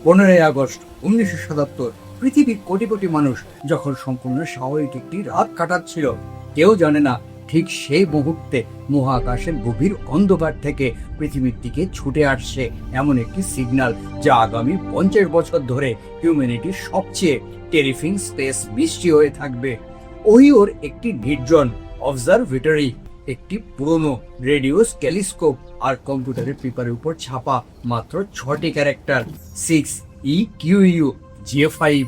15 August 1977, পৃথিবীর কোটি কোটি মানুষ যখন সম্পূর্ণ স্বাভাবিক একটি রাত কাটাচ্ছিল, কেউ জানে না ঠিক সেই মুহূর্তে মহাকাশের গভীর অন্ধকার থেকে পৃথিবীর দিকে ছুটে আসছে এমন একটি সিগন্যাল, যা আগামী 50 বছর ধরে হিউম্যানিটির সবচেয়ে টেরিফিং স্পেস মিস্ট্রি হয়ে থাকবে। ওহিওর একটি নির্জন অবজারভেটরি, একটি পুরনো রেডিও টেলিস্কোপ আর কম্পিউটারের পেপারের উপর ছাপা মাত্র 6টি ক্যারেক্টার 6EQUJ5।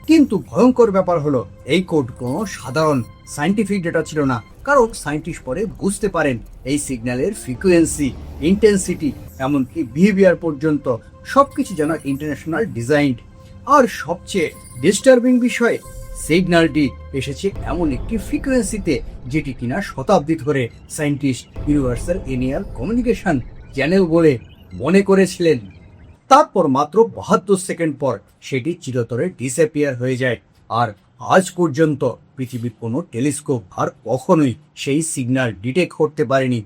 কিন্তু ভয়ঙ্কর ব্যাপার হলো, এই কোড কোনো সাধারণ সায়েন্টিফিক ডেটা ছিল না, কারণ সায়েন্টিস্ট পরে বুঝতে পারেন এই সিগন্যালের ফ্রিকোয়েন্সি, ইন্টেন্সিটি, এমনকি বিহেভিয়ার পর্যন্ত সবকিছু যেন ইন্টারন্যাশনাল ডিজাইন। আর সবচেয়ে ডিস্টার্বিং বিষয়, সিগন্যালটি এসেছে এমন একটি ফ্রিকোয়েন্সিতে যেটি কিনা শতাব্দী ধরে সায়েন্টিস্ট ইউনিভার্সাল এনিয়াল কমিউনিকেশন চ্যানেল বলে মনে করেছিলেন। তারপর মাত্র 72 সেকেন্ড পর সেটি চিরতরে ডিসঅ্যাপিয়ার হয়ে যায়। আর আজ পর্যন্ত পৃথিবীর কোনো টেলিস্কোপ আর কখনোই সেই সিগন্যাল ডিটেক্ট করতে পারেনি।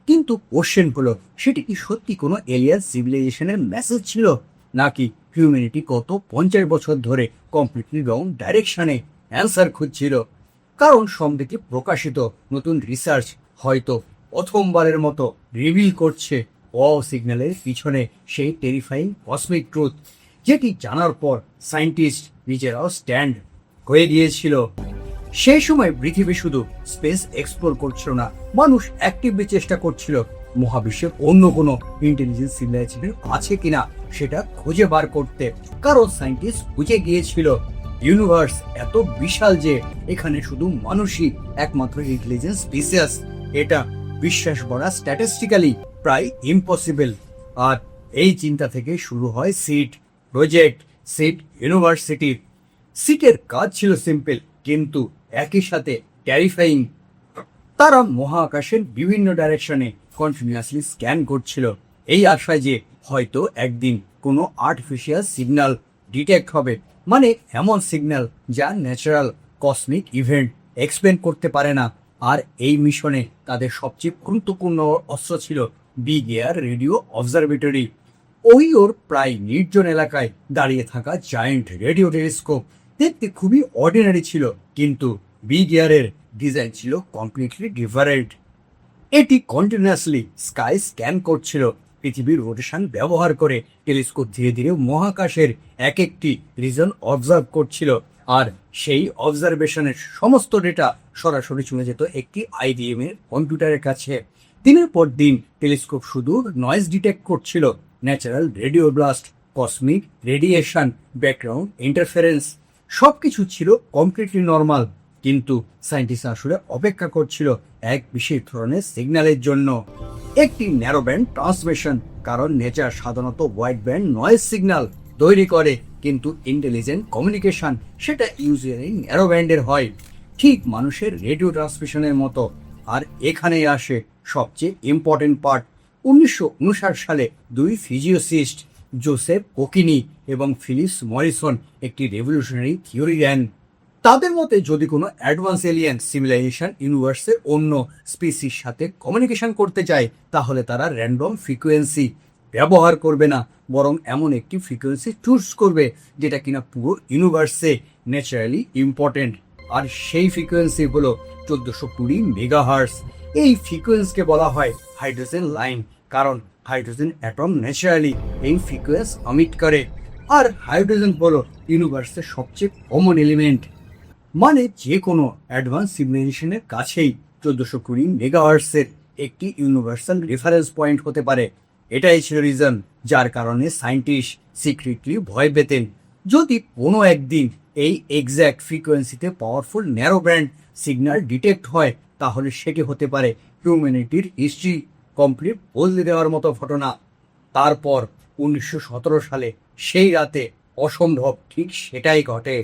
কিন্তু কোশ্চেন হলো, সেটি কি সত্যি কোনো এলিয়ান সিভিলাইজেশনের মেসেজ ছিল, নাকি হিউম্যানিটি গত 50 বছর ধরে কমপ্লিটলি রং ডাইরেকশনে অ্যান্সার খুঁজছিল? কারণ সম্প্রতি প্রকাশিত নতুন রিসার্চ হয়তো প্রথমবারের মতো রিভিল করছে সিগন্যালের পিছনে সেই টেরিফাইং কসমিক ট্রুথ, যেটি জানার পর সায়েন্টিস্ট নিজেরাও স্ট্যান্ড হয়ে গিয়েছিল। সেই সময় পৃথিবী শুধু স্পেস এক্সপ্লোর করছিল না, মানুষ অ্যাক্টিভলি চেষ্টা করছিল মহাবিশ্বের অন্য কোনো ইন্টেলিজেন্স সিভিলাইজেশন আছে কিনা সেটা খুঁজে বার করতে। কারণ সায়েন্টিস্ট বুঝে গিয়েছিল ইউনিভার্স এত বিশাল যে এখানে শুধু মানুষই একমাত্র ইন্টেলিজেন্স স্পিসিস। এটা বিশ্বাস করা স্ট্যাটিস্টিক্যালি প্রায় ইম্পসিবল। আর এই চিন্তা থেকে শুরু হয় সিট প্রজেক্ট, সিট ইউনিভার্সিটির। সিটের কাজ ছিল সিম্পল, কিন্তু একই সাথে ট্যারিফাইং। তারা মহাকাশের বিভিন্ন ডাইরেকশনে কন্টিনিউয়াসলি স্ক্যান করছিল, এই আশায় যে হয়তো একদিন কোনো আর্টিফিশিয়াল সিগন্যাল ডিটেক্ট হবে, মানে এমন সিগন্যাল যা ন্যাচারাল কসমিক ইভেন্ট এক্সপ্লেন করতে পারে না। আর এই মিশনে তাদের সবচেয়ে গুরুত্বপূর্ণ অস্ত্র ছিল বিগ এয়ার রেডিও অবজারভেটরি। ওহিওর প্রায় নির্জন এলাকায় দাঁড়িয়ে থাকা জায়েন্ট রেডিও টেলিস্কোপ দেখতে খুবই অর্ডিনারি ছিল, কিন্তু বিগ এয়ারের ডিজাইন ছিল কমপ্লিটলি ডিফারেন্ট। এটি কন্টিনিউয়াসলি স্কাই স্ক্যান করছিল। পৃথিবীর রোটেশন ব্যবহার করে টেলিস্কোপ ধীরে ধীরে মহাকাশের এক একটি রিজন অবজার্ভ করছিল, আর সেই অবজারভেশনের সমস্ত ডেটা সরাসরি চলে যেত একটি আইবিএম এর কম্পিউটারের কাছে। দিনের পর দিন টেলিস্কোপ শুধু নয়েজ ডিটেক্ট করছিল, natural radio blast, cosmic radiation, background interference, সবকিছু ছিল কমপ্লিটলি নর্মাল। কিন্তু সায়েন্টিস্ট আসলে অপেক্ষা করছিল এক বিশেষ ধরনের সিগন্যালের জন্য, একটি ন্যারো ব্যান্ড ট্রান্সমিশন। কারণ নেচার সাধারণত ওয়াইড ব্যান্ড নয়েজ সিগন্যাল তৈরি করে, কিন্তু ইন্টেলিজেন্ট কমিউনিকেশন সেটা ইউজুয়ালি ন্যারো ব্যান্ডের হয়, ঠিক মানুষের রেডিও ট্রান্সমিশনের মতো। আর এখানেই আসে সবচেয়ে ইম্পর্টেন্ট পার্ট। 1959 সালে দুই ফিজিওসিস্ট, জোসেফ কোকিনি এবং ফিলিপস মরিসন, একটি রেভলিউশনারি থিওরি দেন। তাদের মতে যদি কোনো অ্যাডভান্স এলিয়েন সিভিলাইজেশন ইউনিভার্সের অন্য স্পিসির সাথে কমিউনিকেশন করতে চায়, তাহলে তারা র্যান্ডম ফ্রিকোয়েন্সি ব্যবহার করবে না, বরং এমন একটি ফ্রিকোয়েন্সি চুজ করবে যেটা কিনা পুরো ইউনিভার্সে ন্যাচারালি ইম্পর্টেন্ট। আর সেই ফ্রিকোয়েন্সি হলো 1420 মেগাহার্টজ। এই ফ্রিকোয়েন্সকে বলা হয় হাইড্রোজেন লাইন, কারণ হাইড্রোজেন অ্যাটম ন্যাচারালি এই ফ্রিকোয়েন্স এমিট করে। আর হাইড্রোজেন হলো ইউনিভার্সের সবচেয়ে কমন এলিমেন্ট, মানে যে কোনো অ্যাডভান্স সিভিলাইজেশনের কাছেই 1420 মেগাহার্টজের একটি ইউনিভার্সাল রেফারেন্স পয়েন্ট হতে পারে। এটাই ছিল রিজন যার কারণে সায়েন্টিস্ট সিক্রেটলি ভয় পেতেন, যদি কোনো একদিন এই এক্স্যাক্ট ফ্রিকোয়েন্সিতে powerful narrow band signal detect হয়, তাহলে সেটি হতে পারে হিউম্যানিটির হিস্ট্রি কমপ্লিট বদলে দেওয়ার মতো ঘটনা। তারপর 1917 সালে সেই রাতে অসম্ভব ঠিক সেটাই ঘটে।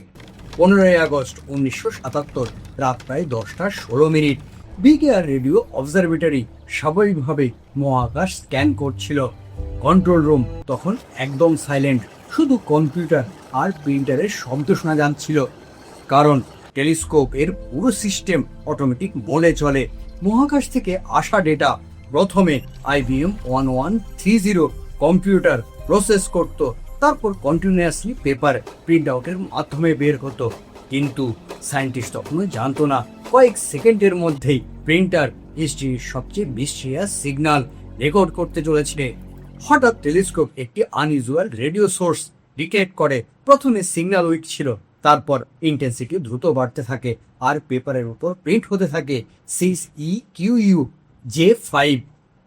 15 আগস্ট 1977, রাত প্রায় 10:16। বিগ এয়ার রেডিও অবজারভেটরি স্বাভাবিকভাবে মহাকাশ স্ক্যান করছিল। কন্ট্রোল রুম তখন একদম সাইলেন্ট, শুধু কম্পিউটার আর প্রিন্টারের শব্দ শোনা যাচ্ছিল, কারণ টেলিস্কোপ এর পুরো সিস্টেম অটোমেটিক মোডে চলে। মহাকাশ থেকে আসা ডেটা প্রথমে IBM 1130 কম্পিউটার প্রসেস করত, তারপর কন্টিনিউয়াসলি পেপার প্রিন্ট আউটের মাধ্যমে বের হতো। কিন্তু সায়েন্টিস্ট তখনও জানতো না কয়েক সেকেন্ডের মধ্যেই প্রিন্টার হিস্ট্রির সবচেয়ে মিস্টিরিয়াস সিগন্যাল রেকর্ড করতে চলেছে। হঠাৎ টেলিস্কোপ একটি আনইউজুয়াল রেডিও সোর্স ডিটেক্ট করে। প্রথমে সিগন্যাল উইক ছিল, তারপর ইন্টেন্সিটি দ্রুত বাড়তে থাকে আর পেপারের উপর প্রিন্ট হতে থাকে CEQU-J5।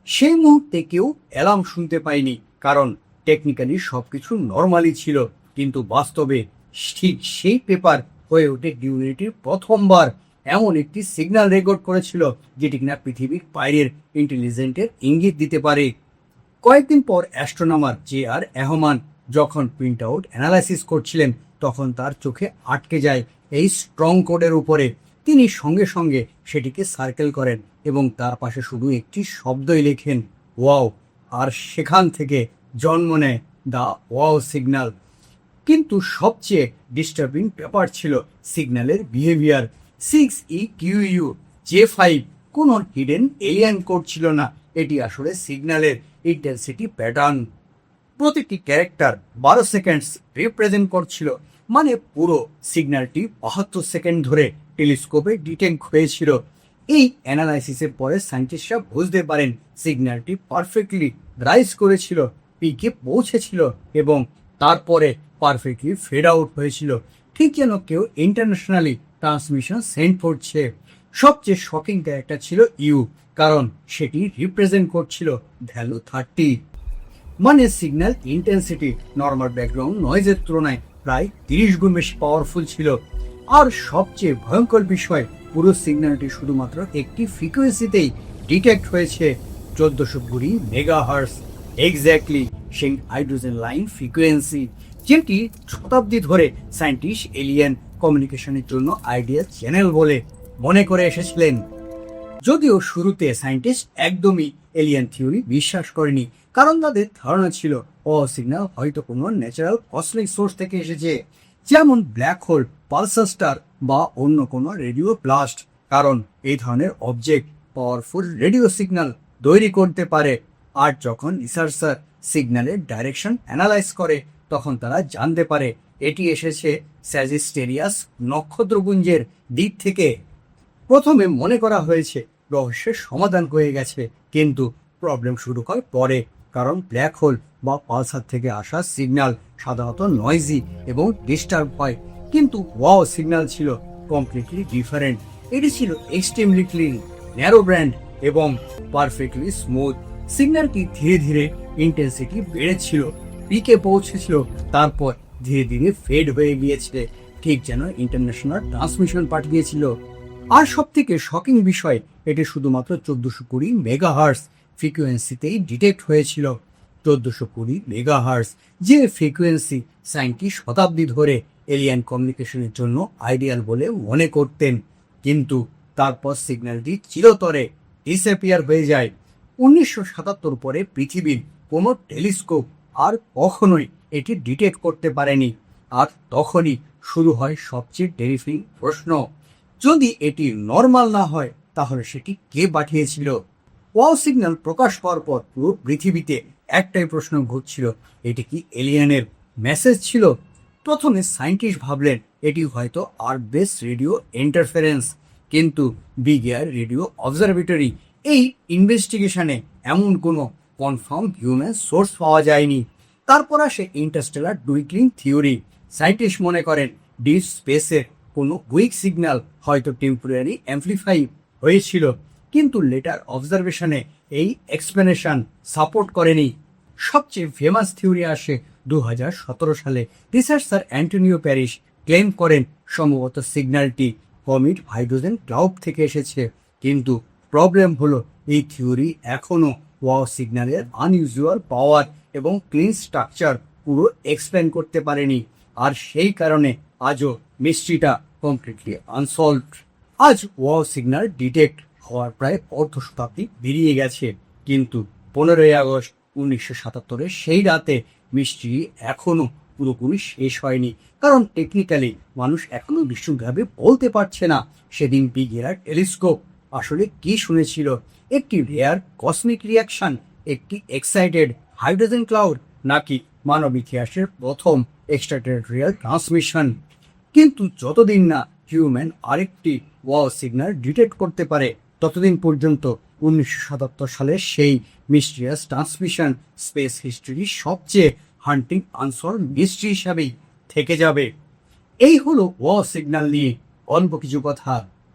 সেই মুহূর্তে কেউ অ্যালার্ম শুনতে পায়নি, কারণ টেকনিক্যালি সবকিছু নর্মালি ছিল। কিন্তু বাস্তবে ঠিক সেই পেপার হয়ে ওঠে ডিউনিটির প্রথমবার এমন একটি সিগন্যাল রেকর্ড করেছিল যেটি কিনা পৃথিবীর বাইরের ইন্টেলিজেন্টের ইঙ্গিত দিতে পারে। কয়েকদিন পর অ্যাস্ট্রোনমার JR এহমান যখন প্রিন্ট আউট অ্যানালাইসিস করছিলেন, তখন তার চোখে আটকে যায় এই স্ট্রং কোডের উপরে। তিনি সঙ্গে সঙ্গে সেটিকে সার্কেল করেন এবং তার পাশে শুধু একটি শব্দই লেখেন, ওয়াও। আর সেখান থেকে জন্ম নেয় দ্য ওয়াও সিগন্যাল। কিন্তু সবচেয়ে ডিস্টার্বিং ব্যাপার ছিল সিগন্যালের বিহেভিয়ার। 6EQU-J5 কোনো হিডেন এলিয়ান কোড ছিল না, এটি আসলে সিগন্যালের ইন্টেন্সিটি প্যাটার্ন। প্রতিটি ক্যারেক্টার 12 সেকেন্ডস রিপ্রেজেন্ট করছিল, মানে পুরো সিগন্যালটি 72 সেকেন্ড ধরে টেলিস্কোপে ডিটেক্ট হয়েছিল। এই অ্যানালাইসিসের পরে সায়েন্টিস্টরা বুঝতে পারেন সিগন্যালটি পারফেক্টলি রাইজ করেছিল, পিকে পৌঁছেছিল এবং তারপরে পারফেক্টলি ফেড আউট হয়েছিল, ঠিক যেন কেউ ইন্টারন্যাশনালি ট্রান্সমিশন সেন্ড করছে। সবচেয়ে শকিং ক্যারেক্টার ছিল ইউ, কারণ সেটি রিপ্রেজেন্ট করছিল ভ্যালু 30, মানে সিগন্যাল ইন্টেন্সিটি নর্মাল ব্যাকগ্রাউন্ড নয়েজের তুলনায় প্রায় 30 গুণ বেশি পাওয়ারফুল ছিল। আর সবচেয়ে ভয়ঙ্কর বিষয়, পুরো সিগন্যালটি শুধুমাত্র একটি ফ্রিকোয়েন্সিতেই ডিটেক্ট হয়েছে, 1420 মেগাহার্টজ, এক্স্যাক্টলি সেই হাইড্রোজেন লাইন ফ্রিকোয়েন্সি যেটি শতাব্দী ধরে সায়েন্টিস্ট এলিয়েন কমিউনিকেশনের জন্য আইডিয়াল চ্যানেল বলে মনে করে এসেছিলেন। যদিও শুরুতে সায়েন্টিস্ট একদমই এলিয়েন থিওরি বিশ্বাস করেনি, কারণ তাদের ধারণা ছিল সিগন্যাল হয়তো কোনো ন্যাচারাল কসমিক সোর্স থেকে এসেছে, যেমন ব্ল্যাক হোল, পালসার স্টার বা অন্য কোনো রেডিও ব্লাস্ট, কারণ এই ধরনের অবজেক্ট পাওয়ারফুল রেডিও সিগন্যাল তৈরি করতে পারে। আর যখন রিসার্চার সিগন্যালের ডাইরেকশন অ্যানালাইজ করে, তখন তারা জানতে পারে এটি এসেছে স্যাজিটেরিয়াস নক্ষত্রপুঞ্জের দিক থেকে। প্রথমে মনে করা হয়েছে রহস্যের সমাধান হয়ে গেছে, কিন্তু প্রবলেম শুরু হয় পরে, কারণ ব্ল্যাক হোল বা পালসার থেকে আসা সিগন্যাল সাধারণত নয়েজি এবং ডিস্টার্ব হয়, কিন্তু ওয়াও সিগন্যাল ছিল কমপ্লিটলি ডিফারেন্ট। এটি ছিল এক্সট্রিমলি ক্লিন, ন্যারো ব্যান্ড এবং পারফেক্টলি স্মুথ। সিগন্যালটি ধীরে ধীরে ইন্টেন্সিটি বেড়েছিল, পিকে পৌঁছেছিল, তারপর ধীরে ধীরে ফেড হয়ে গিয়েছে, ঠিক যেন ইন্টারন্যাশনাল ট্রান্সমিশন পাঠিয়েছিল। আর সব থেকে শকিং বিষয়, এটি শুধুমাত্র 1420 মেগাহার্টজ ফ্রিকোয়েন্সিতেই ডিটেক্ট হয়েছিল। 1420 মেগাহার্টজ, যে ফ্রিকোয়েন্সি সায়েন্টিস্ট শতাব্দী ধরে এলিয়ান কমিউনিকেশনের জন্য আইডিয়াল বলে মনে করতেন। কিন্তু তারপর সিগন্যালটি চিরতরে ডিসঅ্যাপিয়ার হয়ে যায়। 1977 পরে পৃথিবীর কোনো টেলিস্কোপ আর কখনোই এটি ডিটেক্ট করতে পারেনি। আর তখনই শুরু হয় সবচেয়ে টেরিফাইং প্রশ্ন, যদি এটি নর্মাল না হয় তাহলে সেটি কে পাঠিয়েছিল? ওয়াও সিগন্যাল প্রকাশ পাওয়ার পর পুরো পৃথিবীতে একটাই প্রশ্ন ঘুরছিল, এটি কি এলিয়েনের মেসেজ ছিল? প্রথমে সায়েন্টিস্ট ভাবলেন এটি হয়তো আর্থ বেস রেডিও ইন্টারফারেন্স, কিন্তু বিগ এয়ার রেডিও অবজারভেটরি এই ইনভেস্টিগেশনে এমন কোনো কনফার্ম হিউম্যান সোর্স পাওয়া যায়নি। তারপর আসে ইন্টারস্টেলার ডুইক্লিং থিওরি। সায়েন্টিস্ট মনে করেন ডিপ স্পেসের কোনো উইক সিগন্যাল হয়তো টেম্পোরারি অ্যাম্পলিফাই হয়েছিল, কিন্তু লেটার অবজারভেশনে এই এক্সপ্লেনেশন সাপোর্ট করেনি। সবচেয়ে ফেমাস থিওরি আসে 2017 সালে। রিসার্চার অ্যান্টোনিও প্যারিস ক্লেম করেন সম্ভবত সিগন্যালটি কমিট হাইড্রোজেন ক্লাউড থেকে এসেছে, কিন্তু প্রবলেম হলো এই থিওরি এখনও ওয়াও সিগন্যালের আনইউজুয়াল পাওয়ার এবং ক্লিন স্ট্রাকচার পুরো এক্সপ্লেন করতে পারেনি। আর সেই কারণে আজও মিস্ট্রিটা কমপ্লিটলি আনসলভড। আজ ওয়াও সিগন্যাল ডিটেক্ট হওয়ার প্রায় অর্ধ শতাব্দী বেরিয়ে গেছে, কিন্তু 15ই আগস্ট 1977 সেই রাতে মিস্ট্রি এখনো পুরোপুরি শেষ হয়নি, কারণ টেকনিক্যালি মানুষ এখনো নিশ্চিতভাবে বলতে পারছে না সেদিন বিগ এয়ার টেলিস্কোপ আসলে কি শুনেছিল। একটি রেয়ার কসমিক রিয়াকশন, একটি এক্সাইটেড হাইড্রোজেন ক্লাউড, নাকি মানব ইতিহাসের প্রথম এক্সট্রাটেরিয়াল ট্রান্সমিশন। কিন্তু যতদিন না হিউম্যান আরেকটি ওয়াও সিগন্যাল ডিটেক্ট করতে পারে, ততদিন পর্যন্ত 1977 সালের সেই মিস্টিরিয়াস ট্রান্সমিশন স্পেস হিস্ট্রির সবচেয়ে হান্টিং আনসলভ মিস্ট্রি হিসাবেই থেকে যাবে। এই হলো ওয়াও সিগন্যাল নিয়ে অল্প কিছু কথা।